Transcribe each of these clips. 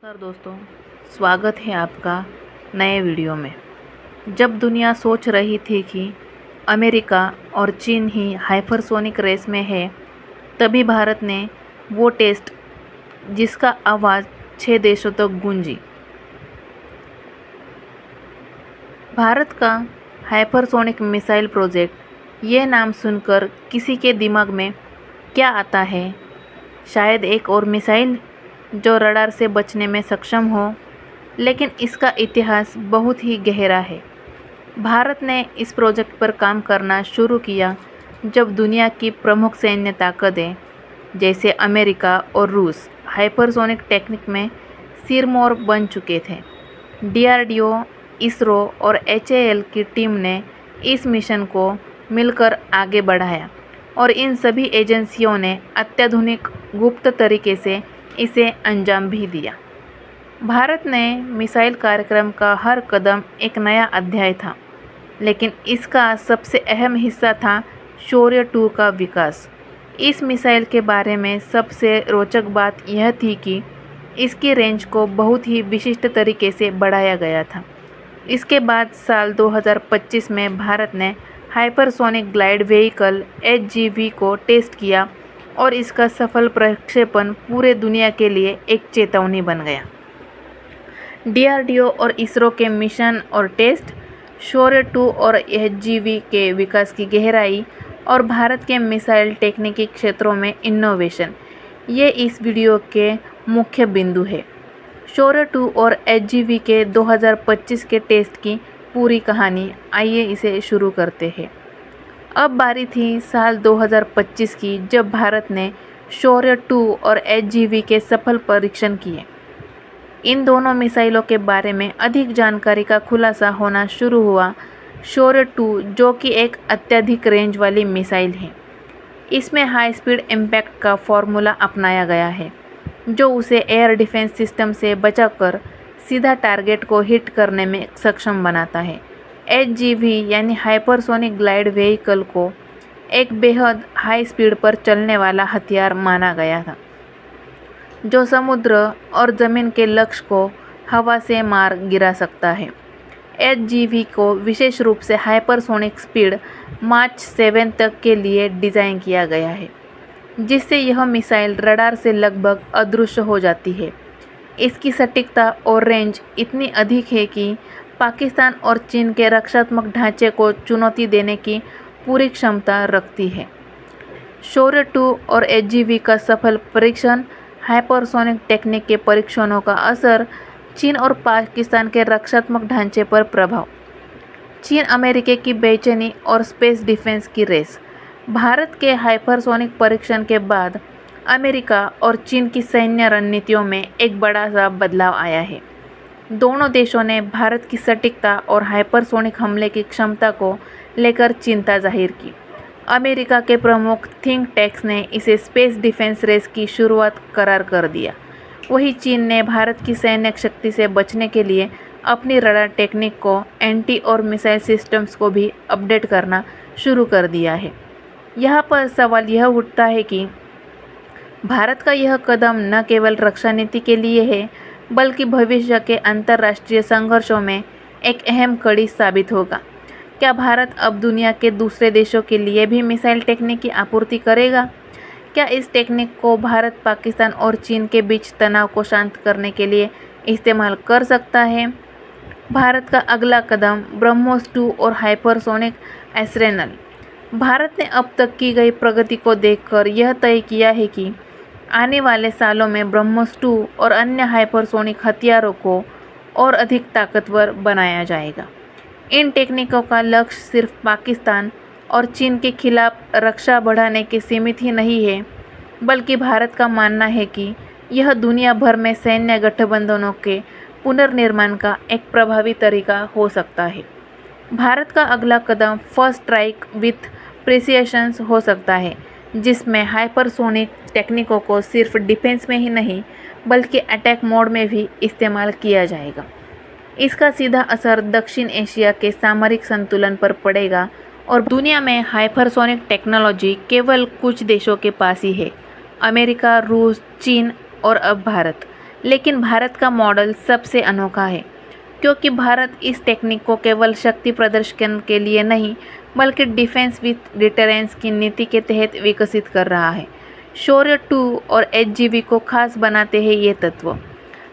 नमस्कार दोस्तों, स्वागत है आपका नए वीडियो में। जब दुनिया सोच रही थी कि अमेरिका और चीन ही हाइपरसोनिक रेस में है, तभी भारत ने वो टेस्ट जिसका आवाज़ 6 देशों तक गूंजी। भारत का हाइपरसोनिक मिसाइल प्रोजेक्ट, ये नाम सुनकर किसी के दिमाग में क्या आता है? शायद एक और मिसाइल जो रडार से बचने में सक्षम हो, लेकिन इसका इतिहास बहुत ही गहरा है। भारत ने इस प्रोजेक्ट पर काम करना शुरू किया जब दुनिया की प्रमुख सैन्य ताकतें जैसे अमेरिका और रूस हाइपरसोनिक टेक्निक में सिरमौर बन चुके थे। डीआरडीओ, इसरो और एचएएल की टीम ने इस मिशन को मिलकर आगे बढ़ाया और इन सभी एजेंसियों ने अत्याधुनिक गुप्त तरीके से इसे अंजाम भी दिया। भारत ने मिसाइल कार्यक्रम का हर कदम एक नया अध्याय था, लेकिन इसका सबसे अहम हिस्सा था शौर्य 2 का विकास। इस मिसाइल के बारे में सबसे रोचक बात यह थी कि इसकी रेंज को बहुत ही विशिष्ट तरीके से बढ़ाया गया था। इसके बाद साल 2025 में भारत ने हाइपरसोनिक ग्लाइड व्हीकल HGV को टेस्ट किया और इसका सफल प्रक्षेपण पूरे दुनिया के लिए एक चेतावनी बन गया। डीआरडीओ और इसरो के मिशन और टेस्ट, शौर्य 2 और HGV के विकास की गहराई और भारत के मिसाइल टेक्निकी क्षेत्रों में इनोवेशन, ये इस वीडियो के मुख्य बिंदु है। शौर्य 2 और HGV के 2025 के टेस्ट की पूरी कहानी, आइए इसे शुरू करते हैं। अब बारी थी साल 2025 की, जब भारत ने शौर्य 2 और HGV के सफल परीक्षण किए। इन दोनों मिसाइलों के बारे में अधिक जानकारी का खुलासा होना शुरू हुआ। शौर्य 2, जो कि एक अत्यधिक रेंज वाली मिसाइल है, इसमें हाई स्पीड इम्पैक्ट का फॉर्मूला अपनाया गया है, जो उसे एयर डिफेंस सिस्टम से बचाकर सीधा टारगेट को हिट करने में सक्षम बनाता है। HGV यानी हाइपरसोनिक ग्लाइड व्हीकल को एक बेहद हाई स्पीड पर चलने वाला हथियार माना गया था, जो समुद्र और ज़मीन के लक्ष्य को हवा से मार गिरा सकता है। HGV को विशेष रूप से हाइपरसोनिक स्पीड माच 7 तक के लिए डिज़ाइन किया गया है, जिससे यह मिसाइल रडार से लगभग अदृश्य हो जाती है। इसकी सटीकता और रेंज इतनी अधिक है कि पाकिस्तान और चीन के रक्षात्मक ढांचे को चुनौती देने की पूरी क्षमता रखती है। शौर्य 2 और HGV का सफल परीक्षण, हाइपरसोनिक टेक्निक के परीक्षणों का असर, चीन और पाकिस्तान के रक्षात्मक ढांचे पर प्रभाव, चीन अमेरिका की बेचैनी और स्पेस डिफेंस की रेस। भारत के हाइपरसोनिक परीक्षण के बाद अमेरिका और चीन की सैन्य रणनीतियों में एक बड़ा सा बदलाव आया है। दोनों देशों ने भारत की सटीकता और हाइपरसोनिक हमले की क्षमता को लेकर चिंता जाहिर की। अमेरिका के प्रमुख थिंक टैंक्स ने इसे स्पेस डिफेंस रेस की शुरुआत करार कर दिया। वहीं चीन ने भारत की सैन्य शक्ति से बचने के लिए अपनी रडार टेक्निक को, एंटी और मिसाइल सिस्टम्स को भी अपडेट करना शुरू कर दिया है। यहाँ पर सवाल यह उठता है कि भारत का यह कदम न केवल रक्षा नीति के लिए है, बल्कि भविष्य के अंतर्राष्ट्रीय संघर्षों में एक अहम कड़ी साबित होगा। क्या भारत अब दुनिया के दूसरे देशों के लिए भी मिसाइल टेक्निक की आपूर्ति करेगा? क्या इस टेक्निक को भारत, पाकिस्तान और चीन के बीच तनाव को शांत करने के लिए इस्तेमाल कर सकता है? भारत का अगला कदम, ब्रह्मोस 2 और हाइपरसोनिक आर्सेनल। भारत ने अब तक की गई प्रगति को देखकर यह तय किया है कि आने वाले सालों में ब्रह्मोस 2 और अन्य हाइपरसोनिक हथियारों को और अधिक ताकतवर बनाया जाएगा। इन टेक्निकों का लक्ष्य सिर्फ पाकिस्तान और चीन के खिलाफ रक्षा बढ़ाने के सीमित ही नहीं है, बल्कि भारत का मानना है कि यह दुनिया भर में सैन्य गठबंधनों के पुनर्निर्माण का एक प्रभावी तरीका हो सकता है। भारत का अगला कदम फर्स्ट स्ट्राइक विथ प्रिसिशन हो सकता है, जिसमें हाइपरसोनिक टेक्निकों को सिर्फ डिफेंस में ही नहीं, बल्कि अटैक मोड में भी इस्तेमाल किया जाएगा। इसका सीधा असर दक्षिण एशिया के सामरिक संतुलन पर पड़ेगा और दुनिया में हाइपरसोनिक टेक्नोलॉजी केवल कुछ देशों के पास ही है, अमेरिका, रूस, चीन और अब भारत। लेकिन भारत का मॉडल सबसे अनोखा है, क्योंकि भारत इस टेक्निक को केवल शक्ति प्रदर्शन के लिए नहीं बल्कि डिफेंस विथ डिटरेंस की नीति के तहत विकसित कर रहा है। शौर्य 2 और एचजीवी को खास बनाते हैं ये तत्व।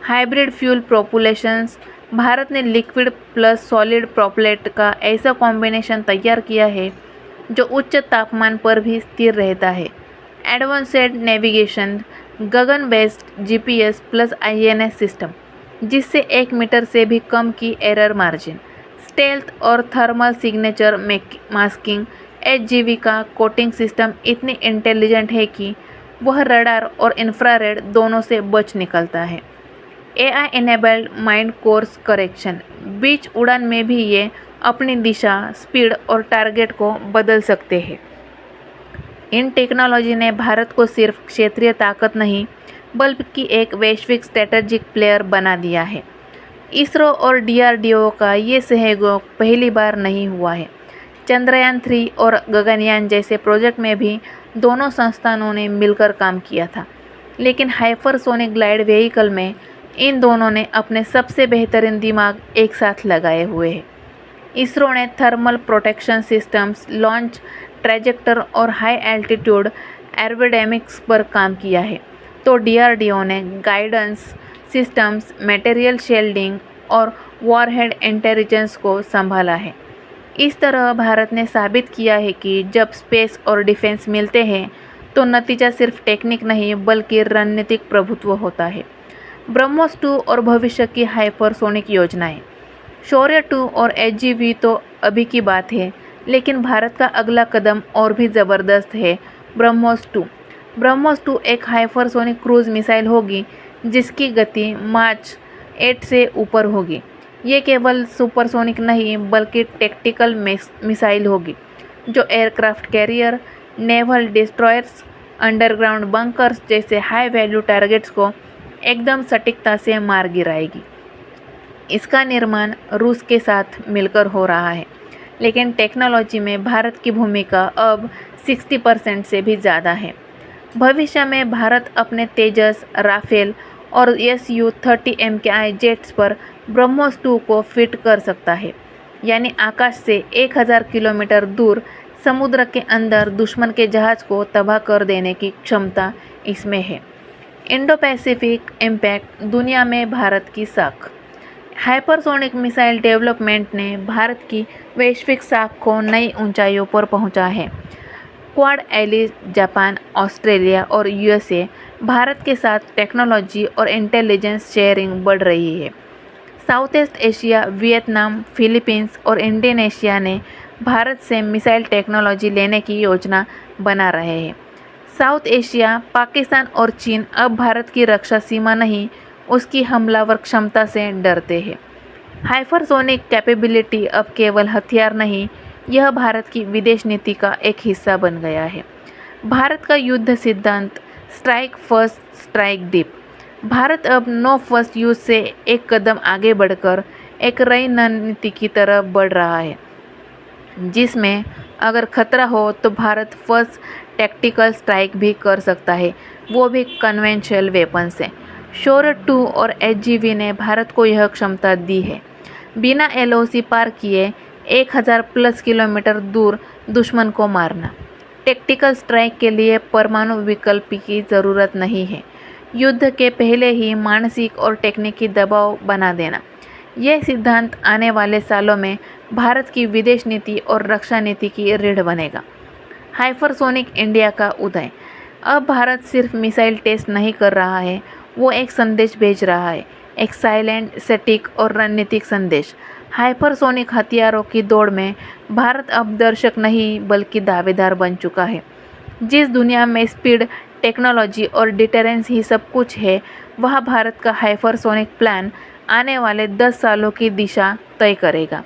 हाइब्रिड फ्यूल प्रोपल्शंस, भारत ने लिक्विड प्लस सॉलिड प्रोपेलेंट का ऐसा कॉम्बिनेशन तैयार किया है जो उच्च तापमान पर भी स्थिर रहता है। Advanced navigation, Gagan based GPS plus INS system, जिससे 1 मीटर से भी कम की एरर मार्जिन। स्टेल्थ और थर्मल सिग्नेचर मास्किंग, एचजीवी का कोटिंग सिस्टम इतनी इंटेलिजेंट है कि वह रडार और इंफ्रारेड दोनों से बच निकलता है। AI enabled mid course correction, बीच उड़ान में भी ये अपनी दिशा, स्पीड और टारगेट को बदल सकते हैं। इन टेक्नोलॉजी ने भारत को सिर्फ क्षेत्रीय ताकत नहीं बल्कि एक वैश्विक स्ट्रेटेजिक प्लेयर बना दिया है। इसरो और डीआरडीओ का ये सहयोग पहली बार नहीं हुआ है। चंद्रयान 3 और गगनयान जैसे प्रोजेक्ट में भी दोनों संस्थानों ने मिलकर काम किया था, लेकिन हाइपरसोनिक ग्लाइड व्हीकल में इन दोनों ने अपने सबसे बेहतरीन दिमाग एक साथ लगाए हुए हैं। इसरो ने थर्मल प्रोटेक्शन सिस्टम्स, लॉन्च ट्रैजेक्टर और हाई एल्टीट्यूड एरोडायनेमिक्स पर काम किया है, तो डीआरडीओ ने गाइडेंस सिस्टम्स, मटेरियल शील्डिंग और वॉरहेड इंटेलिजेंस को संभाला है। इस तरह भारत ने साबित किया है कि जब स्पेस और डिफेंस मिलते हैं तो नतीजा सिर्फ टेक्निक नहीं बल्कि रणनीतिक प्रभुत्व होता है। ब्रह्मोस 2 और भविष्य की हाइपरसोनिक योजनाएं, शौर्य 2 और एचजीवी तो अभी की बात है, लेकिन भारत का अगला कदम और भी ज़बरदस्त है। ब्रह्मोस 2 एक हाइपरसोनिक क्रूज मिसाइल होगी जिसकी गति माच 8 से ऊपर होगी। ये केवल सुपरसोनिक नहीं बल्कि टैक्टिकल मिसाइल होगी जो aircraft carrier, naval destroyers, underground bunkers जैसे हाई वैल्यू टारगेट्स को एकदम सटीकता से मार गिराएगी। इसका निर्माण रूस के साथ मिलकर हो रहा है, लेकिन टेक्नोलॉजी में भारत की भूमिका अब 60% से भी ज़्यादा है। भविष्य में भारत अपने तेजस, राफेल और Su-30 MKI जेट्स पर ब्रह्मोस 2 को फिट कर सकता है, यानी आकाश से 1000 किलोमीटर दूर समुद्र के अंदर दुश्मन के जहाज़ को तबाह कर देने की क्षमता इसमें है। इंडो पैसिफिक इम्पैक्ट, दुनिया में भारत की साख। हाइपरसोनिक मिसाइल डेवलपमेंट ने भारत की वैश्विक साख को नई ऊंचाइयों पर पहुंचा है। क्वाड एलीज, जापान, ऑस्ट्रेलिया और यूएसए भारत के साथ टेक्नोलॉजी और इंटेलिजेंस शेयरिंग बढ़ रही है। South east Asia, Vietnam, Philippines और इंडोनेशिया ने भारत से मिसाइल टेक्नोलॉजी लेने की योजना बना रहे हैं। साउथ एशिया, पाकिस्तान और चीन अब भारत की रक्षा सीमा नहीं, उसकी हमलावर क्षमता से डरते हैं। हाइपरसोनिक कैपेबिलिटी अब केवल हथियार नहीं, यह भारत की विदेश नीति का एक हिस्सा बन गया है। भारत का युद्ध सिद्धांत, strike first, strike deep. Bharat अब नो फर्स्ट यूज से एक कदम आगे बढ़कर एक नई रणनीति की तरफ बढ़ रहा है, जिसमें अगर खतरा हो तो भारत फर्स्ट टैक्टिकल स्ट्राइक भी कर सकता है, वो भी कन्वेंशनल वेपन से। शौर्य 2 और एचजीवी ने भारत को यह क्षमता दी है। बिना एलओसी पार किए 1000+ किलोमीटर दूर दुश्मन को मारना। टैक्टिकल स्ट्राइक के लिए परमाणु विकल्प की ज़रूरत नहीं है। युद्ध के पहले ही मानसिक और टेक्निकी दबाव बना देना। यह सिद्धांत आने वाले सालों में भारत की विदेश नीति और रक्षा नीति की रीढ़ बनेगा। हाइपरसोनिक इंडिया का उदय। अब भारत सिर्फ मिसाइल टेस्ट नहीं कर रहा है, वो एक संदेश भेज रहा है, एक साइलेंट, सटीक और रणनीतिक संदेश। हाइपरसोनिक हथियारों की दौड़ में भारत अब दर्शक नहीं बल्कि दावेदार बन चुका है। जिस दुनिया में स्पीड, टेक्नोलॉजी और डिटरेंस ही सब कुछ है, वह भारत का हाइपरसोनिक प्लान आने वाले 10 सालों की दिशा तय करेगा।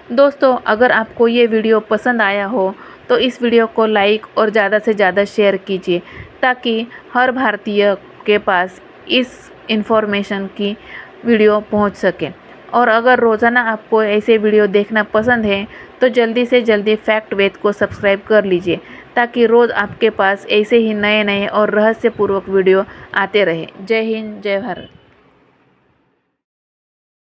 दोस्तों, अगर आपको ये वीडियो पसंद आया हो तो इस वीडियो को लाइक और ज़्यादा से ज़्यादा शेयर कीजिए, ताकि हर भारतीय के पास इस इन्फॉर्मेशन की वीडियो पहुंच सके। और अगर रोज़ाना आपको ऐसे वीडियो देखना पसंद है तो जल्दी से जल्दी फैक्ट वेद को सब्सक्राइब कर लीजिए, ताकि रोज़ आपके पास ऐसे ही नए नए और रहस्यपूर्वक वीडियो आते रहे। जय हिंद, जय भारत।